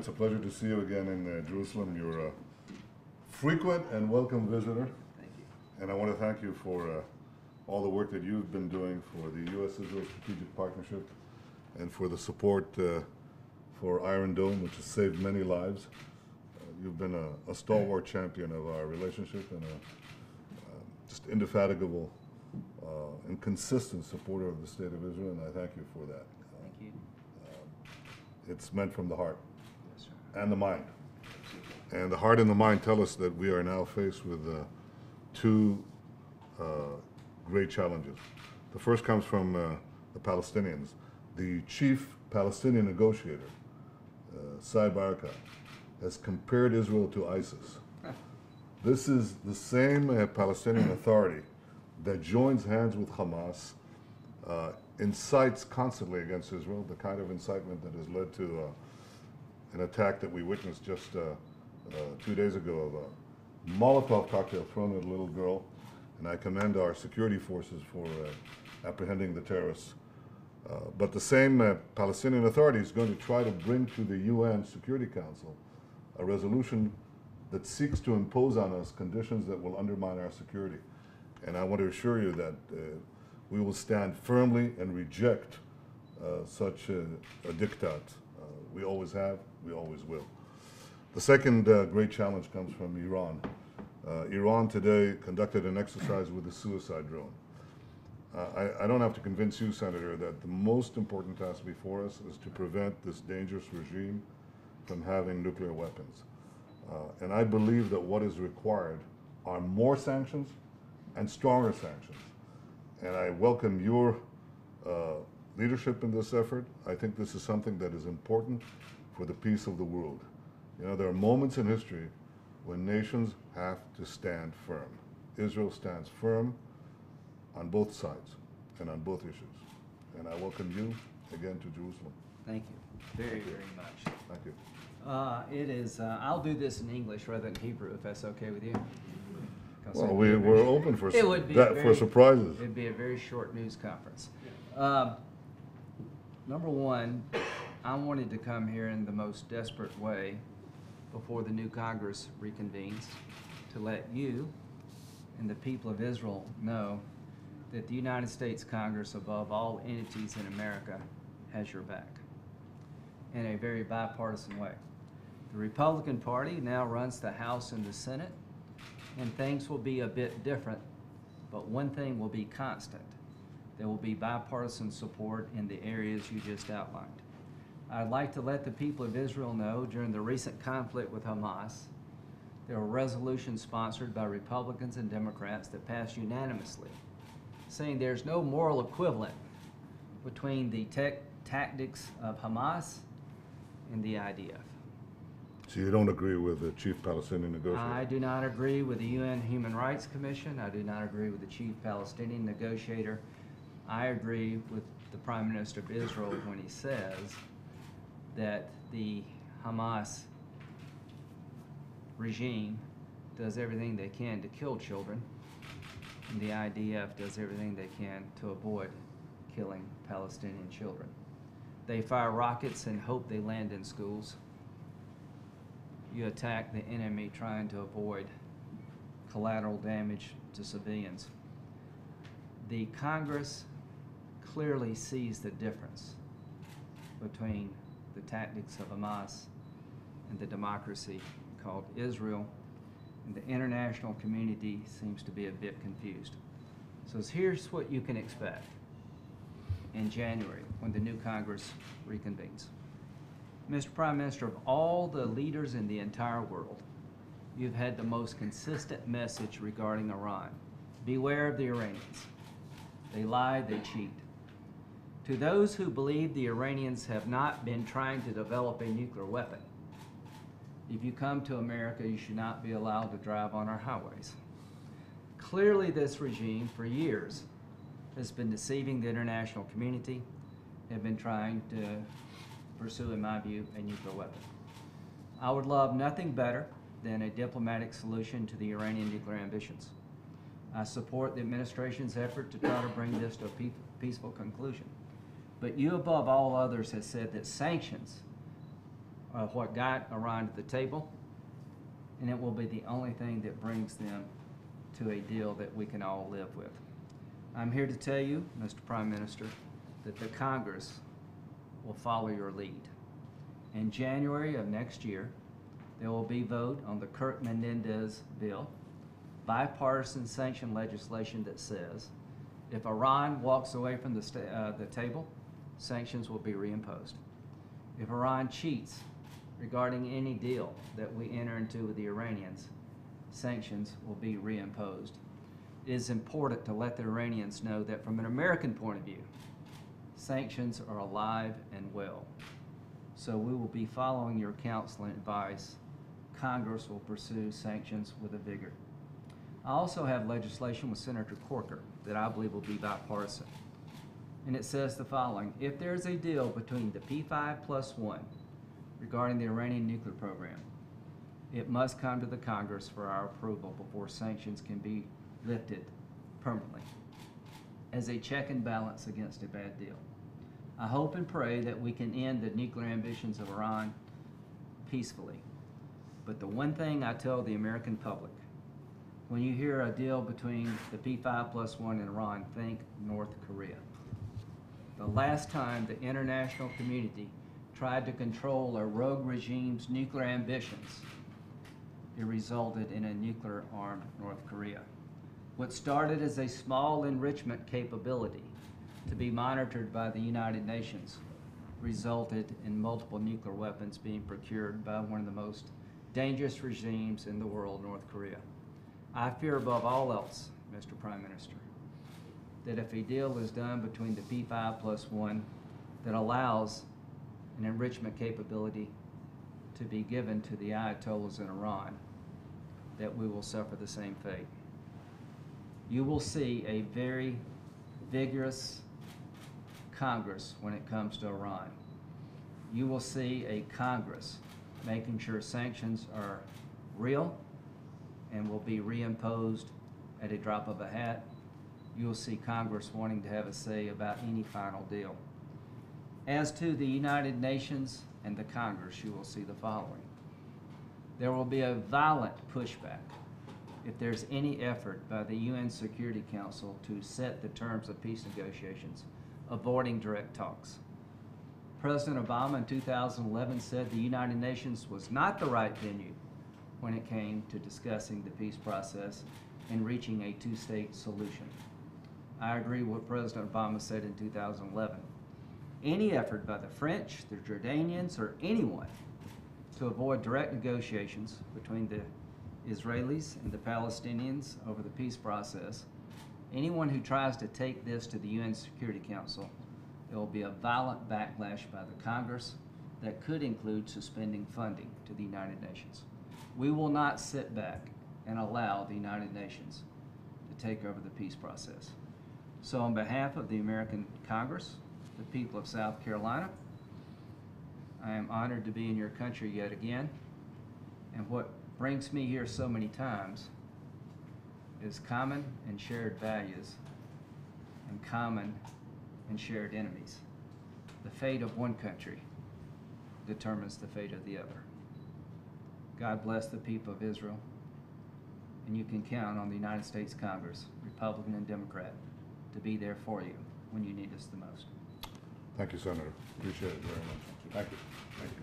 It's a pleasure to see you again in Jerusalem. You're a frequent and welcome visitor. Thank you. And I want to thank you for all the work that you've been doing for the US-Israel Strategic Partnership and for the support for Iron Dome, which has saved many lives. You've been a stalwart champion of our relationship and a just indefatigable and consistent supporter of the State of Israel, and I thank you for that. Thank you. It's meant from the heart. Yes, sir. And the mind. And the heart and the mind tell us that we are now faced with two great challenges. The first comes from the Palestinians. The chief Palestinian negotiator, Saeb Erekat, has compared Israel to ISIS. This is the same Palestinian Authority that joins hands with Hamas, incites constantly against Israel, the kind of incitement that has led to an attack that we witnessed just 2 days ago of a Molotov cocktail thrown at a little girl, and I commend our security forces for apprehending the terrorists. But the same Palestinian Authority is going to try to bring to the UN Security Council a resolution that seeks to impose on us conditions that will undermine our security. And I want to assure you that we will stand firmly and reject such a diktat. We always have, we always will. The second great challenge comes from Iran. Iran today conducted an exercise with a suicide drone. I don't have to convince you, Senator, that the most important task before us is to prevent this dangerous regime from having nuclear weapons. And I believe that what is required are more sanctions and stronger sanctions. And I welcome your leadership in this effort. I think this is something that is important for the peace of the world. You know, there are moments in history when nations have to stand firm. Israel stands firm on both sides and on both issues. And I welcome you again to Jerusalem. Thank you very, very much. Thank you. I'll do this in English rather than Hebrew, if that's okay with you. Well, we're open for, for surprises. It'd be a very short news conference. Number one, I wanted to come here in the most desperate way before the new Congress reconvenes to let you and the people of Israel know that the United States Congress, above all entities in America, has your back in a very bipartisan way. The Republican Party now runs the House and the Senate, and things will be a bit different, but one thing will be constant. There will be bipartisan support in the areas you just outlined. I'd like to let the people of Israel know during the recent conflict with Hamas, there were resolutions sponsored by Republicans and Democrats that passed unanimously, saying there's no moral equivalent between the tactics of Hamas and the IDF. So you don't agree with the chief Palestinian negotiator? I do not agree with the UN Human Rights Commission. I do not agree with the chief Palestinian negotiator. I agree with the Prime Minister of Israel when he says that the Hamas regime does everything they can to kill children, and the IDF does everything they can to avoid killing Palestinian children. They fire rockets and hope they land in schools. You attack the enemy trying to avoid collateral damage to civilians. The Congress clearly sees the difference between the tactics of Hamas and the democracy called Israel, and the international community seems to be a bit confused. So here's what you can expect in January when the new Congress reconvenes. Mr. Prime Minister, of all the leaders in the entire world, you've had the most consistent message regarding Iran. Beware of the Iranians. They lie, they cheat. To those who believe the Iranians have not been trying to develop a nuclear weapon, if you come to America, you should not be allowed to drive on our highways. Clearly, this regime, for years, has been deceiving the international community, have been trying to pursue, in my view, a nuclear weapon. I would love nothing better than a diplomatic solution to the Iranian nuclear ambitions. I support the administration's effort to try to bring this to a peaceful conclusion. But you, above all others, have said that sanctions what got Iran to the table, and it will be the only thing that brings them to a deal that we can all live with. I'm here to tell you, Mr. Prime Minister, that the Congress will follow your lead. In January of next year, there will be vote on the Kirk-Menendez bill, bipartisan sanction legislation that says if Iran walks away from the table, sanctions will be reimposed. If Iran cheats regarding any deal that we enter into with the Iranians, sanctions will be reimposed. It is important to let the Iranians know that from an American point of view, sanctions are alive and well. So we will be following your counsel and advice. Congress will pursue sanctions with a vigor. I also have legislation with Senator Corker that I believe will be bipartisan. And it says the following: if there's a deal between the P5+1 regarding the Iranian nuclear program, it must come to the Congress for our approval before sanctions can be lifted permanently as a check and balance against a bad deal. I hope and pray that we can end the nuclear ambitions of Iran peacefully. But the one thing I tell the American public, when you hear a deal between the P5+1 and Iran, think North Korea. The last time the international community tried to control a rogue regime's nuclear ambitions, it resulted in a nuclear-armed North Korea. What started as a small enrichment capability to be monitored by the United Nations resulted in multiple nuclear weapons being procured by one of the most dangerous regimes in the world, North Korea. I fear above all else, Mr. Prime Minister, that if a deal is done between the P5+1 that allows an enrichment capability to be given to the Ayatollahs in Iran, that we will suffer the same fate. You will see a very vigorous Congress when it comes to Iran. You will see a Congress making sure sanctions are real and will be reimposed at a drop of a hat. You will see Congress wanting to have a say about any final deal. As to the United Nations and the Congress, you will see the following. There will be a violent pushback if there's any effort by the UN Security Council to set the terms of peace negotiations, avoiding direct talks. President Obama in 2011 said the United Nations was not the right venue when it came to discussing the peace process and reaching a two-state solution. I agree with what President Obama said in 2011. Any effort by the French, the Jordanians, or anyone to avoid direct negotiations between the Israelis and the Palestinians over the peace process, anyone who tries to take this to the UN Security Council, there will be a violent backlash by the Congress that could include suspending funding to the United Nations. We will not sit back and allow the United Nations to take over the peace process. So on behalf of the American Congress, the people of South Carolina, I am honored to be in your country yet again. And what brings me here so many times is common and shared values and common and shared enemies. The fate of one country determines the fate of the other. God bless the people of Israel, and you can count on the United States Congress, Republican and Democrat, to be there for you when you need us the most. Thank you, Senator. Appreciate it very much. Thank you. Thank you.